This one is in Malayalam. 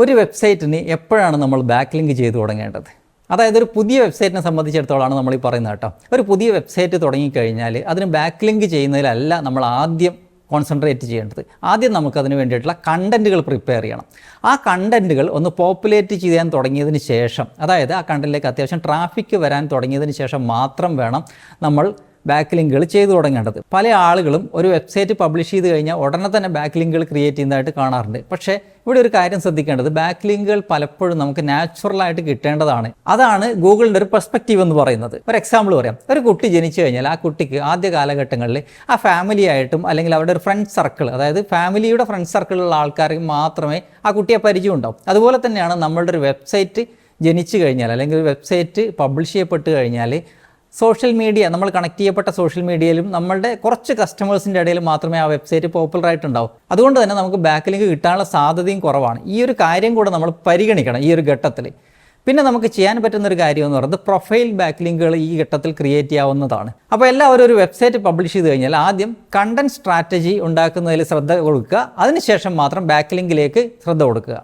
ഒരു വെബ്സൈറ്റിന് എപ്പോഴാണ് നമ്മൾ ബാക്ക് ലിങ്ക് ചെയ്ത് തുടങ്ങേണ്ടത്? അതായത് ഒരു പുതിയ വെബ്സൈറ്റിനെ സംബന്ധിച്ചിടത്തോളമാണ് നമ്മൾ ഈ പറയുന്നത് കേട്ടോ. ഒരു പുതിയ വെബ്സൈറ്റ് തുടങ്ങിക്കഴിഞ്ഞാൽ അതിന് ബാക്ക് ലിങ്ക് ചെയ്യുന്നതിലല്ല നമ്മൾ ആദ്യം കോൺസെൻട്രേറ്റ് ചെയ്യേണ്ടത്. ആദ്യം നമുക്കതിന് വേണ്ടിയിട്ടുള്ള കണ്ടൻറ്റുകൾ പ്രിപ്പയർ ചെയ്യണം. ആ കണ്ടൻറ്റുകൾ ഒന്ന് പോപ്പുലേറ്റ് ചെയ്യാൻ തുടങ്ങിയതിന് ശേഷം, അതായത് ആ കണ്ടൻറ്റിലേക്ക് അത്യാവശ്യം ട്രാഫിക് വരാൻ തുടങ്ങിയതിന് ശേഷം മാത്രം വേണം നമ്മൾ ബാക്ക് ലിങ്കുകൾ ചെയ്തു തുടങ്ങേണ്ടത്. പല ആളുകളും ഒരു വെബ്സൈറ്റ് പബ്ലിഷ് ചെയ്ത് കഴിഞ്ഞാൽ ഉടനെ തന്നെ ബാക്ക് ലിങ്കുകൾ ക്രിയേറ്റ് ചെയ്യുന്നതായിട്ട് കാണാറുണ്ട്. പക്ഷേ ഇവിടെ ഒരു കാര്യം ശ്രദ്ധിക്കേണ്ടത്, ബാക്ക് ലിങ്കുകൾ പലപ്പോഴും നമുക്ക് നാച്ചുറലായിട്ട് കിട്ടേണ്ടതാണ്. അതാണ് ഗൂഗിളിൻ്റെ ഒരു പെർസ്പെക്റ്റീവ് എന്ന് പറയുന്നത്. ഒരു എക്സാമ്പിൾ പറയാം. ഒരു കുട്ടി ജനിച്ചു കഴിഞ്ഞാൽ ആ കുട്ടിക്ക് ആദ്യ കാലഘട്ടങ്ങളിൽ ആ ഫാമിലി ആയിട്ടും അല്ലെങ്കിൽ അവരുടെ ഒരു ഫ്രണ്ട് സർക്കിൾ, അതായത് ഫാമിലിയുടെ ഫ്രണ്ട് സർക്കിളിലുള്ള ആൾക്കാർക്ക് മാത്രമേ ആ കുട്ടിയെ പരിചയം ഉണ്ടാവും. അതുപോലെ തന്നെയാണ് നമ്മളുടെ ഒരു വെബ്സൈറ്റ് ജനിച്ചു കഴിഞ്ഞാൽ അല്ലെങ്കിൽ ഒരു വെബ്സൈറ്റ് പബ്ലിഷ് ചെയ്യപ്പെട്ട് കഴിഞ്ഞാൽ സോഷ്യൽ മീഡിയ, നമ്മൾ കണക്ട് ചെയ്യപ്പെട്ട സോഷ്യൽ മീഡിയയിലും നമ്മളുടെ കുറച്ച് കസ്റ്റമേഴ്സിൻ്റെ ഇടയിൽ മാത്രമേ ആ വെബ്സൈറ്റ് പോപ്പുലർ ആയിട്ടുണ്ടാവും. അതുകൊണ്ട് തന്നെ നമുക്ക് ബാക്ക് ലിങ്ക് കിട്ടാനുള്ള സാധ്യതയും കുറവാണ്. ഈ ഒരു കാര്യം കൂടെ നമ്മൾ പരിഗണിക്കണം ഈ ഒരു ഘട്ടത്തിൽ. പിന്നെ നമുക്ക് ചെയ്യാൻ പറ്റുന്ന ഒരു കാര്യം എന്ന് പറയുന്നത് പ്രൊഫൈൽ ബാക്ക് ലിങ്കുകൾ ഈ ഘട്ടത്തിൽ ക്രിയേറ്റ് ചെയ്യാവുന്നതാണ്. അപ്പോൾ എല്ലാവരും ഒരു വെബ്സൈറ്റ് പബ്ലിഷ് ചെയ്ത് കഴിഞ്ഞാൽ ആദ്യം കണ്ടന്റ് സ്ട്രാറ്റജി ഉണ്ടാക്കുന്നതിൽ ശ്രദ്ധ കൊടുക്കുക, അതിനുശേഷം മാത്രം ബാക്ക് ലിങ്കിലേക്ക് ശ്രദ്ധ കൊടുക്കുക.